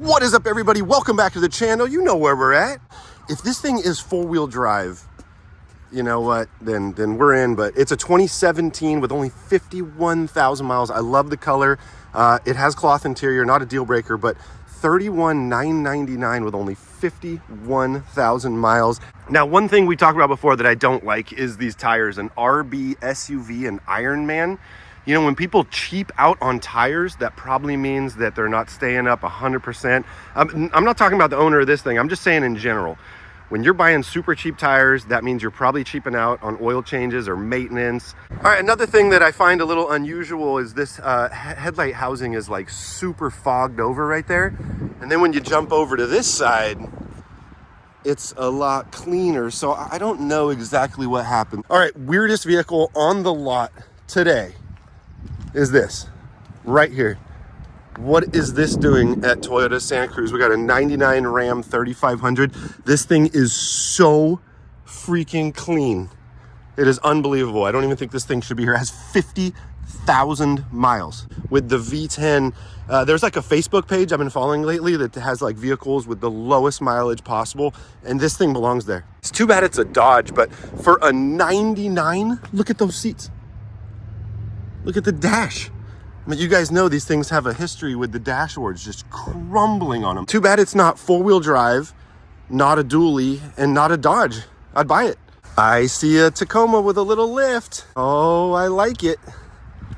What is up, everybody? Welcome back to the channel. You know where we're at. If this thing is four-wheel drive, you know what, then we're in. But it's a 2017 with only 51,000 miles. I love the color. It has cloth interior, not a deal breaker, but $31,999 with only 51,000 miles. Now, one thing we talked about before that I don't like is these tires, an RB SUV and Ironman. You know, when people cheap out on tires, that probably means that they're not staying up 100%. I'm not talking about the owner of this thing. I'm just saying in general. When you're buying super cheap tires, that means you're probably cheaping out on oil changes or maintenance. All right, another thing that I find a little unusual is this headlight housing is like super fogged over right there. And then when you jump over to this side, it's a lot cleaner. So I don't know exactly what happened. All right, weirdest vehicle on the lot today is this right here. What is this doing at Toyota Santa Cruz? We got a 99 Ram 3500. This thing is so freaking clean. It is unbelievable. I don't even think this thing should be here. It has 50,000 miles with the V10. There's like a Facebook page I've been following lately that has like vehicles with the lowest mileage possible, and this thing belongs there. It's too bad it's a Dodge, but for a 99, look at those seats. Look at the dash. I mean, you guys know these things have a history with the dashboards just crumbling on them. Too bad it's not four-wheel drive, not a dually, and not a Dodge. I'd buy it. I see a Tacoma with a little lift. Oh, I like it.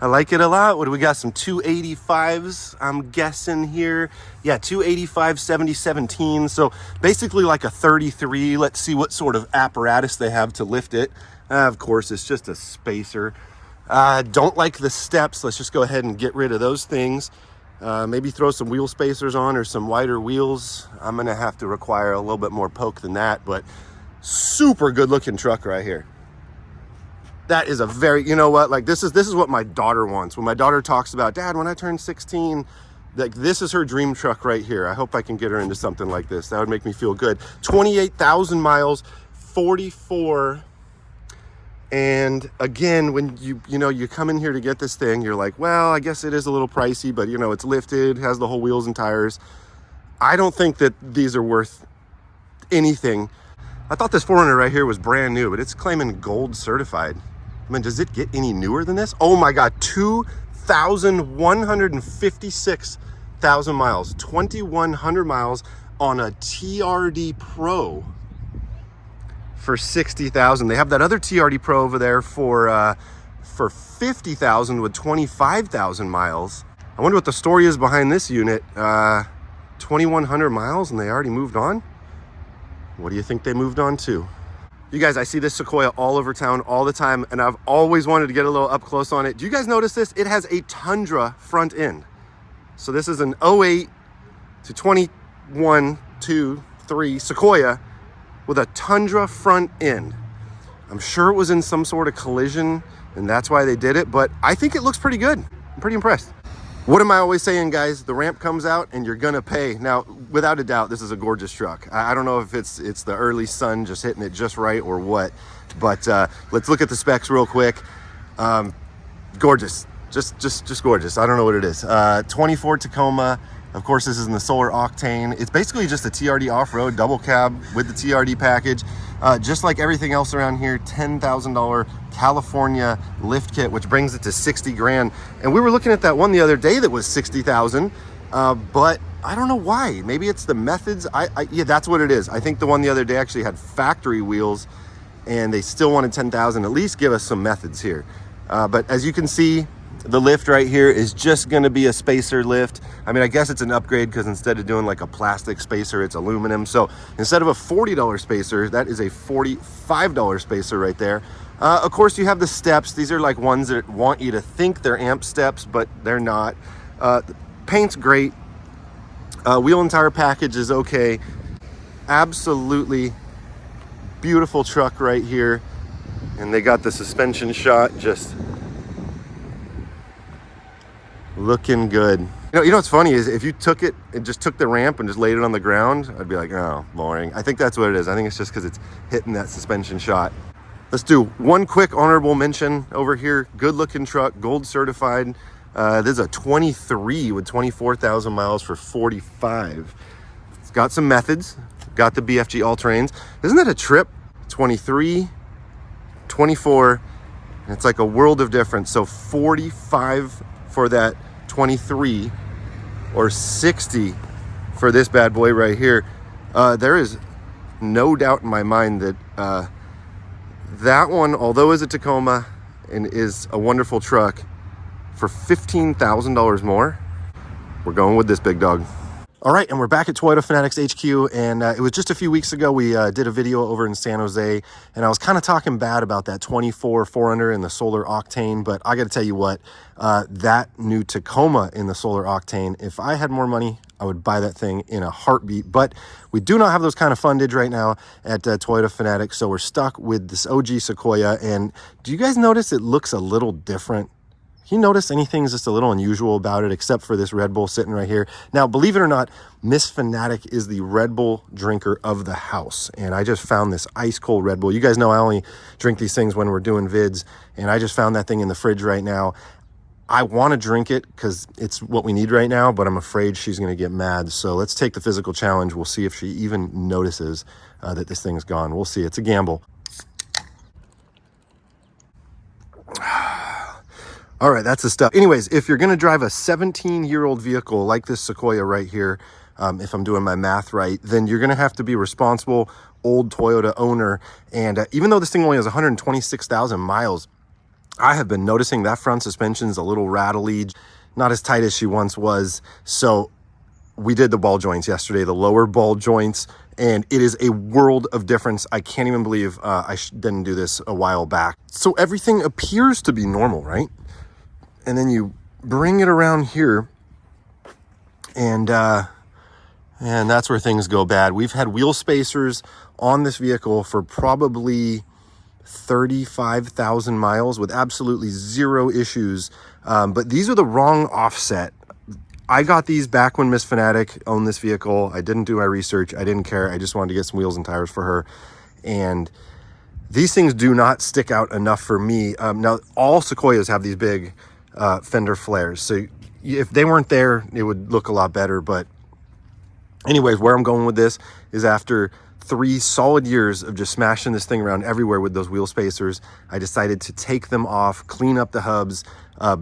I like it a lot. What do we got? Some 285s, I'm guessing here. Yeah, 285 7017. So basically like a 33. Let's see what sort of apparatus they have to lift it. Of course, it's just a spacer. Don't like the steps. Let's just go ahead and get rid of those things. Maybe throw some wheel spacers on or some wider wheels. I'm gonna have to require a little bit more poke than that, but super good looking truck right here. That is a very, you know what, like this is what my daughter wants. When my daughter talks about, Dad, when I turn 16, like this is her dream truck right here. I hope I can get her into something like this. That would make me feel good. 28,000 miles, 44. And again, when you come in here to get this thing, you're like, well, I guess it is a little pricey, but you know, it's lifted, has the whole wheels and tires. I don't think that these are worth anything. I thought this 400 right here was brand new, but it's claiming gold certified. I mean, does it get any newer than this? Oh my God, 2,156,000 miles, 2,100 miles on a TRD PRO. For 60,000. They have that other TRD Pro over there for 50,000 with 25,000 miles. I wonder what the story is behind this unit. 2,100 miles and they already moved on? What do you think they moved on to? You guys, I see this Sequoia all over town all the time, and I've always wanted to get a little up close on it. Do you guys notice this? It has a Tundra front end. So this is an 08 to 21, 2, 3 Sequoia with a Tundra front end. I'm sure it was in some sort of collision and that's why they did it, but I think it looks pretty good. I'm pretty impressed. What am I always saying, guys? The ramp comes out and you're gonna pay. Now, without a doubt, this is a gorgeous truck. I don't know if it's the early sun just hitting it just right or what, but let's look at the specs real quick. Gorgeous, just gorgeous. I don't know what it is. 24 Tacoma. Of course, this is in the solar octane. It's basically just a TRD off-road double cab with the TRD package. Just like everything else around here, $10,000 California lift kit, which brings it to 60 grand. And we were looking at that one the other day that was 60,000, but I don't know why. Maybe it's the methods. Yeah, that's what it is. I think the one the other day actually had factory wheels and they still wanted 10,000. At least give us some methods here. But as you can see, the lift right here is just gonna be a spacer lift. I mean, I guess it's an upgrade because instead of doing like a plastic spacer, it's aluminum. So instead of a $40 spacer, that is a $45 spacer right there. Of course, you have the steps. These are like ones that want you to think they're amp steps, but they're not. The paint's great. Wheel and tire package is okay. Absolutely beautiful truck right here. And they got the suspension shot just looking good. You know what's funny is if you took it and just took the ramp and just laid it on the ground, I'd be like, oh, boring. I think that's what it is. I think it's just because it's hitting that suspension shot. Let's do one quick honorable mention over here. Good looking truck, gold certified. This is a 23 with 24,000 miles for 45. It's got some methods. Got the BFG all-terrains. Isn't that a trip? 23, 24, and it's like a world of difference. So 45 for that 23 or 60 for this bad boy right here. There is no doubt in my mind that that one, although is a Tacoma and is a wonderful truck, for $15,000 more, we're going with this big dog. All right, and we're back at Toyota Fanatics HQ, and it was just a few weeks ago we did a video over in San Jose, and I was kind of talking bad about that 24 400 and the solar octane, but I got to tell you what, that new Tacoma in the solar octane, if I had more money, I would buy that thing in a heartbeat, but we do not have those kind of fundage right now at Toyota Fanatics, so we're stuck with this OG Sequoia. And do you guys notice it looks a little different? You notice anything's just a little unusual about it, except for this Red Bull sitting right here. Now, believe it or not, Miss Fanatic is the Red Bull drinker of the house. And I just found this ice cold Red Bull. You guys know I only drink these things when we're doing vids. And I just found that thing in the fridge right now. I want to drink it because it's what we need right now, but I'm afraid she's going to get mad. So let's take the physical challenge. We'll see if she even notices that this thing's gone. We'll see. It's a gamble. All right, that's the stuff. Anyways, if you're going to drive a 17-year-old vehicle like this Sequoia right here, if I'm doing my math right, then you're going to have to be a responsible old Toyota owner. And even though this thing only has 126,000 miles, I have been noticing that front suspension's a little rattly, not as tight as she once was. So we did the ball joints yesterday, the lower ball joints, and it is a world of difference. I can't even believe I didn't do this a while back. So everything appears to be normal, right? And then you bring it around here, and that's where things go bad. We've had wheel spacers on this vehicle for probably 35,000 miles with absolutely zero issues. But these are the wrong offset. I got these back when Miss Fanatic owned this vehicle. I didn't do my research. I didn't care. I just wanted to get some wheels and tires for her. And these things do not stick out enough for me. Now, all Sequoias have these big fender flares, so if they weren't there it would look a lot better. But anyways, where I'm going with this is after 3 solid years of just smashing this thing around everywhere with those wheel spacers, I decided to take them off, clean up the hubs,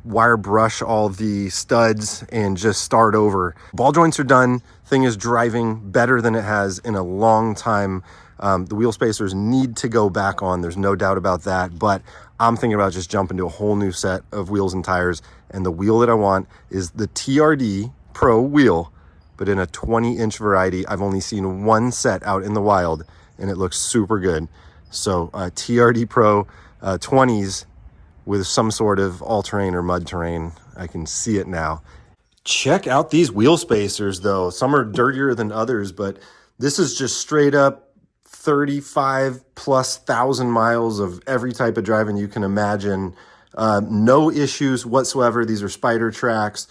wire brush all the studs, and just start over. Ball joints are done. Thing is driving better than it has in a long time. The wheel spacers need to go back on. There's no doubt about that. But I'm thinking about just jumping to a whole new set of wheels and tires. And the wheel that I want is the TRD PRO wheel, but in a 20-inch variety. I've only seen one set out in the wild, and it looks super good. So TRD PRO 20s with some sort of all-terrain or mud terrain. I can see it now. Check out these wheel spacers, though. Some are dirtier than others, but this is just straight up 35,000+ miles of every type of driving you can imagine. No issues whatsoever. These are spider tracks.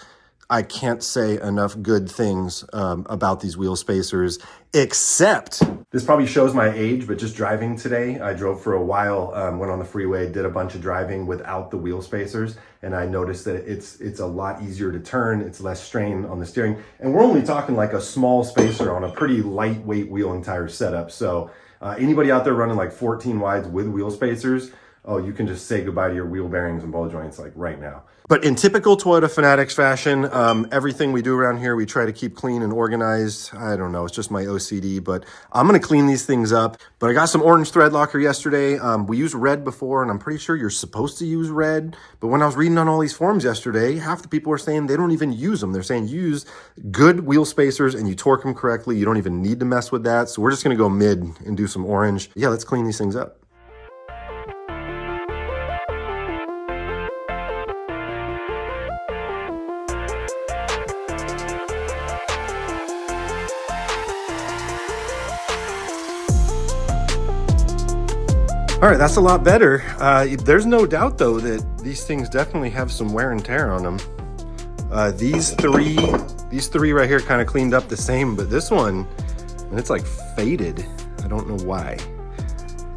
I can't say enough good things about these wheel spacers, except this probably shows my age, but just driving today, I drove for a while, went on the freeway, did a bunch of driving without the wheel spacers, and I noticed that it's a lot easier to turn, it's less strain on the steering, and we're only talking like a small spacer on a pretty lightweight wheel and tire setup. So anybody out there running like 14 wides with wheel spacers, oh, you can just say goodbye to your wheel bearings and ball joints like right now. But in typical Toyota Fanatics fashion, everything we do around here, we try to keep clean and organized. I don't know, it's just my OCD, but I'm gonna clean these things up. But I got some orange thread locker yesterday. We used red before, and I'm pretty sure you're supposed to use red. But when I was reading on all these forums yesterday, half the people are saying they don't even use them. They're saying use good wheel spacers and you torque them correctly. You don't even need to mess with that. So we're just gonna go mid and do some orange. Yeah, let's clean these things up. All right, that's a lot better. There's no doubt, though, that these things definitely have some wear and tear on them. These three right here kind of cleaned up the same, but this one, and it's like faded. I don't know why.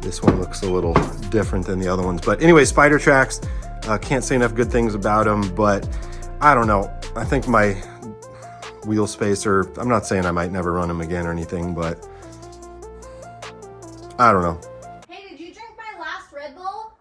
This one looks a little different than the other ones. But anyway, spider tracks, can't say enough good things about them, but I don't know. I think my wheel spacer, I'm not saying I might never run them again or anything, but I don't know. Hey, did you drink my last Red Bull?